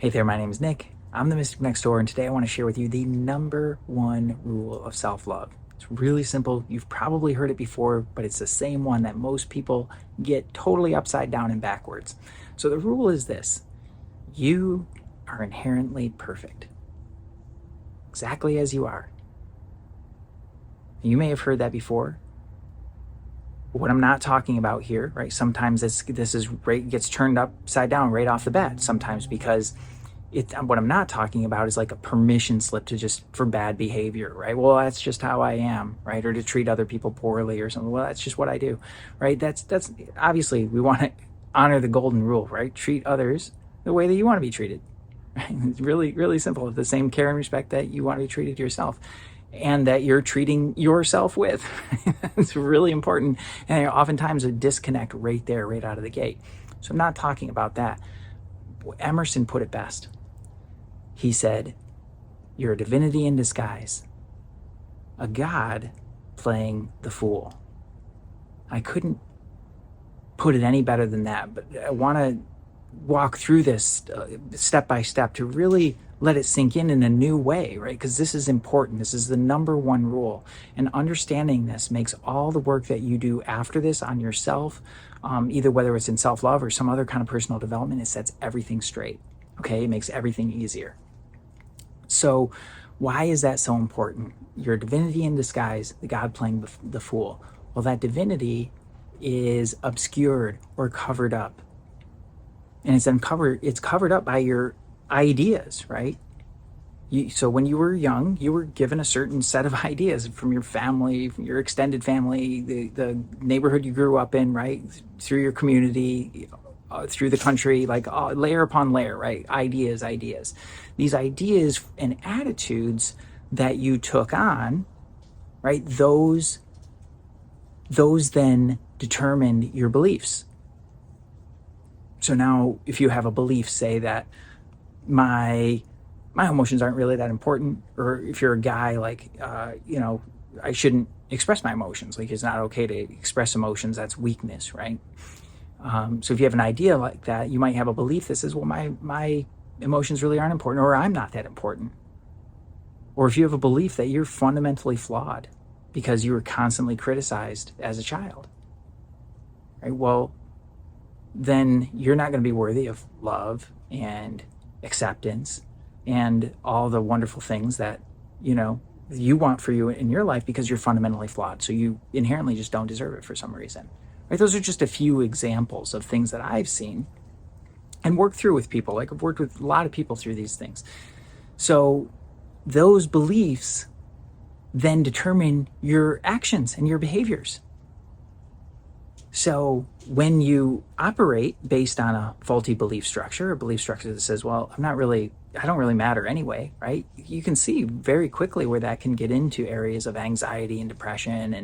Hey there, my name is Nick. I'm the Mystic Next Door, and today I want to share with you the number one rule of self-love. It's really simple. You've probably heard it before, but it's the same one that most people get totally upside down and backwards. So the rule is this: you are inherently perfect, exactly as you are. You may have heard that before. What I'm not talking about here, right? Sometimes this gets turned upside down right off the bat. Sometimes because what I'm not talking about is like a permission slip to just for bad behavior, right? Well, that's just how I am, right? Or to treat other people poorly or something. Well, that's just what I do, right? That's obviously we want to honor the golden rule, right? Treat others the way that you want to be treated. Right? It's really, really simple. The same care and respect that you want to be treated yourself, and that you're treating yourself with. It's really important. And oftentimes a disconnect right there, right out of the gate. So I'm not talking about that. Emerson put it best. He said, you're a divinity in disguise, a god playing the fool. I couldn't put it any better than that, but I want to walk through this step by step to really let it sink in a new way, right? Because this is important. This is the number one rule. And understanding this makes all the work that you do after this on yourself, either whether it's in self-love or some other kind of personal development, it sets everything straight, okay? It makes everything easier. So why is that so important? You're a divinity in disguise, the god playing the fool. Well, that divinity is obscured or covered up. And it's covered up by your ideas, right? So when you were young, you were given a certain set of ideas from your family, from your extended family, the neighborhood you grew up in, right? Through your community, through the country, like layer upon layer, right? Ideas. These ideas and attitudes that you took on, right? Those then determined your beliefs. So now if you have a belief, say that my emotions aren't really that important, or if you're a guy, like, I shouldn't express my emotions. Like, it's not okay to express emotions. That's weakness, right? So if you have an idea like that, you might have a belief that says, well, my emotions really aren't important, or I'm not that important. Or if you have a belief that you're fundamentally flawed because you were constantly criticized as a child, right? Well, then you're not going to be worthy of love and acceptance and all the wonderful things that, you want for you in your life, because you're fundamentally flawed. So you inherently just don't deserve it for some reason, right? Those are just a few examples of things that I've seen and worked through with people. Like, I've worked with a lot of people through these things. So those beliefs then determine your actions and your behaviors. So when you operate based on a faulty belief structure, a belief structure that says, well, I don't really matter anyway, right? You can see very quickly where that can get into areas of anxiety and depression,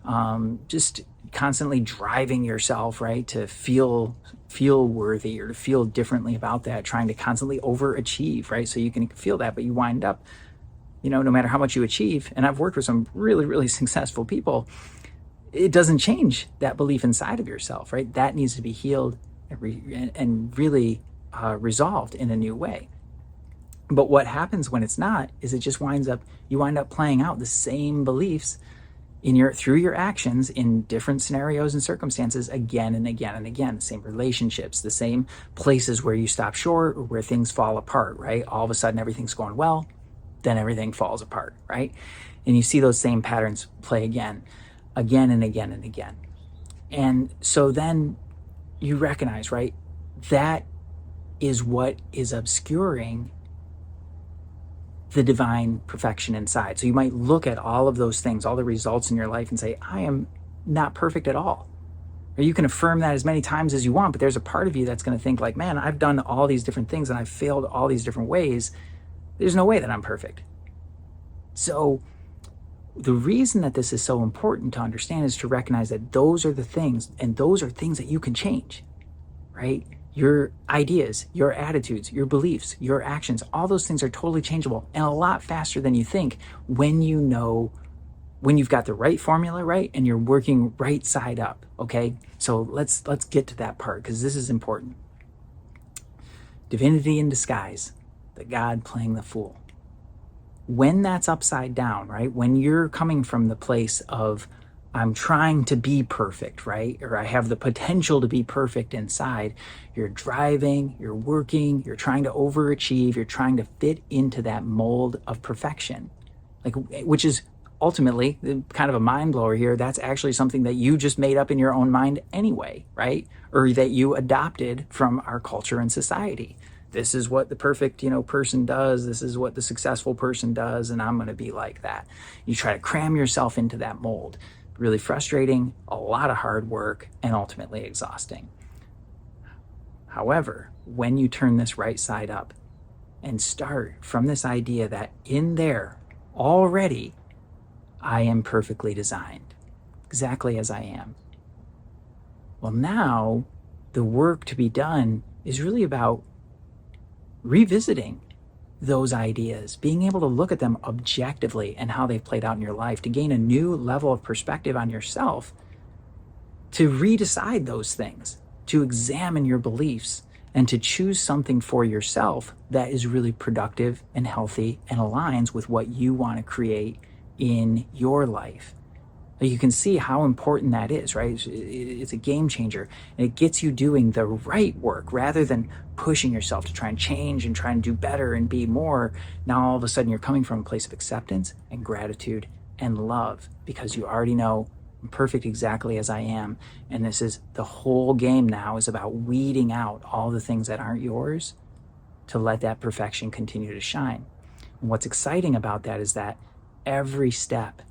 and just constantly driving yourself, right, to feel worthy or to feel differently about that, trying to constantly overachieve, right? So you can feel that, but you wind up, no matter how much you achieve, and I've worked with some really, really successful people, it doesn't change that belief inside of yourself, right? That needs to be healed and really resolved in a new way. But what happens when it's not is you wind up playing out the same beliefs through your actions in different scenarios and circumstances again and again and again. The same relationships, the same places where you stop short or where things fall apart, right? All of a sudden everything's going well, then everything falls apart, right? And you see those same patterns play again and again and again. And so then you recognize, right, that is what is obscuring the divine perfection inside. So you might look at all of those things, all the results in your life, and say, I am not perfect at all. Or you can affirm that as many times as you want, but there's a part of you that's going to think like, man, I've done all these different things and I've failed all these different ways. There's no way that I'm perfect. So the reason that this is so important to understand is to recognize that those are the things, and those are things that you can change, right? Your ideas, your attitudes, your beliefs, your actions, all those things are totally changeable, and a lot faster than you think when you've got the right formula, right? And you're working right side up, okay? So let's get to that part, because this is important. Divinity in disguise, the God playing the fool. When that's upside down, right? When you're coming from the place of, I'm trying to be perfect, right? Or I have the potential to be perfect inside. You're driving, you're working, you're trying to overachieve, you're trying to fit into that mold of perfection, like, which is ultimately kind of a mind blower here. That's actually something that you just made up in your own mind anyway, right? Or that you adopted from our culture and society. This is what the perfect, person does. This is what the successful person does. And I'm going to be like that. You try to cram yourself into that mold. Really frustrating, a lot of hard work, and ultimately exhausting. However, when you turn this right side up and start from this idea that in there already, I am perfectly designed, exactly as I am. Well, now the work to be done is really about revisiting those ideas, being able to look at them objectively and how they've played out in your life to gain a new level of perspective on yourself, to redecide those things, to examine your beliefs, and to choose something for yourself that is really productive and healthy and aligns with what you want to create in your life. You can see how important that is, right? It's a game changer, and it gets you doing the right work rather than pushing yourself to try and change and try and do better and be more. Now, all of a sudden, you're coming from a place of acceptance and gratitude and love because you already know I'm perfect exactly as I am. And this is the whole game now is about weeding out all the things that aren't yours to let that perfection continue to shine. And what's exciting about that is that every step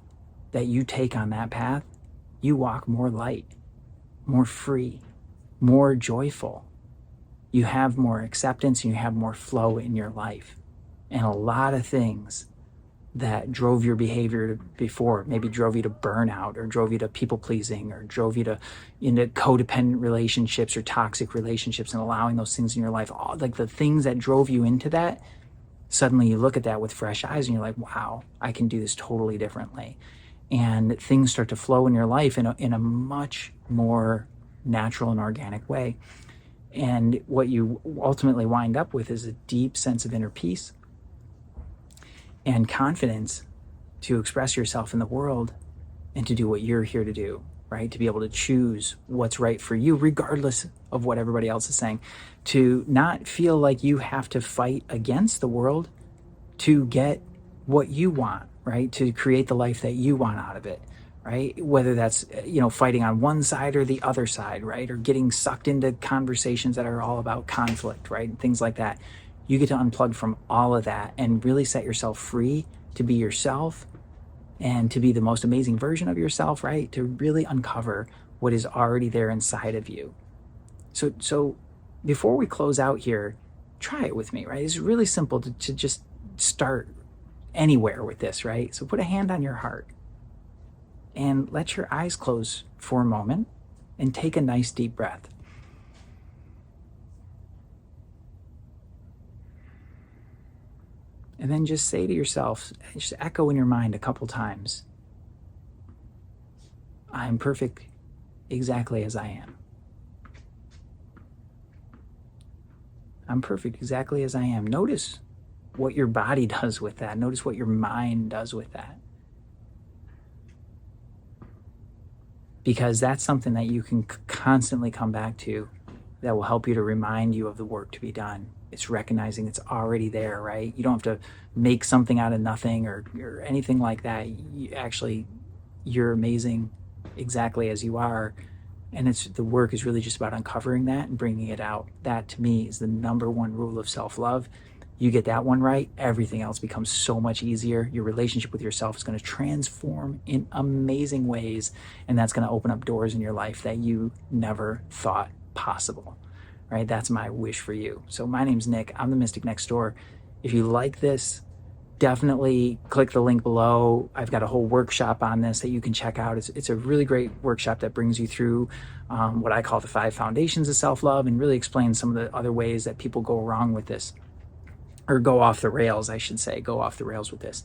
that you take on that path, you walk more light, more free, more joyful. You have more acceptance and you have more flow in your life. And a lot of things that drove your behavior before, maybe drove you to burnout or drove you to people pleasing or drove you to into codependent relationships or toxic relationships and allowing those things in your life, all like the things that drove you into that, suddenly you look at that with fresh eyes and you're like, wow, I can do this totally differently. And things start to flow in your life in a much more natural and organic way. And what you ultimately wind up with is a deep sense of inner peace and confidence to express yourself in the world and to do what you're here to do, right? To be able to choose what's right for you, regardless of what everybody else is saying, to not feel like you have to fight against the world to get what you want, right? To create the life that you want out of it, right? Whether that's, fighting on one side or the other side, right? Or getting sucked into conversations that are all about conflict, right? And things like that. You get to unplug from all of that and really set yourself free to be yourself and to be the most amazing version of yourself, right? To really uncover what is already there inside of you. So before we close out here, try it with me, right? It's really simple to just start anywhere with this, right? So put a hand on your heart and let your eyes close for a moment and take a nice deep breath. And then just say to yourself, just echo in your mind a couple times, I'm perfect exactly as I am. I'm perfect exactly as I am. Notice what your body does with that. Notice what your mind does with that. Because that's something that you can constantly come back to that will help you to remind you of the work to be done. It's recognizing it's already there, right? You don't have to make something out of nothing or anything like that. You're amazing exactly as you are. And the work is really just about uncovering that and bringing it out. That to me is the number one rule of self-love. You get that one right, everything else becomes so much easier. Your relationship with yourself is going to transform in amazing ways, and that's going to open up doors in your life that you never thought possible, right? That's my wish for you. So my name's Nick. I'm the Mystic Next Door. If you like this, definitely click the link below. I've got a whole workshop on this that you can check out. It's a really great workshop that brings you through what I call the 5 foundations of self-love and really explains some of the other ways that people go wrong with this. Or go off the rails, I should say, go off the rails with this.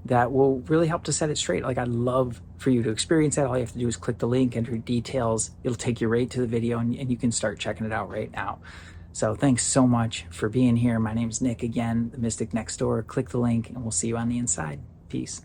That will really help to set it straight. Like, I'd love for you to experience that. All you have to do is click the link, enter details. It'll take you right to the video and you can start checking it out right now. So thanks so much for being here. My name's Nick again, the Mystic Next Door. Click the link and we'll see you on the inside. Peace.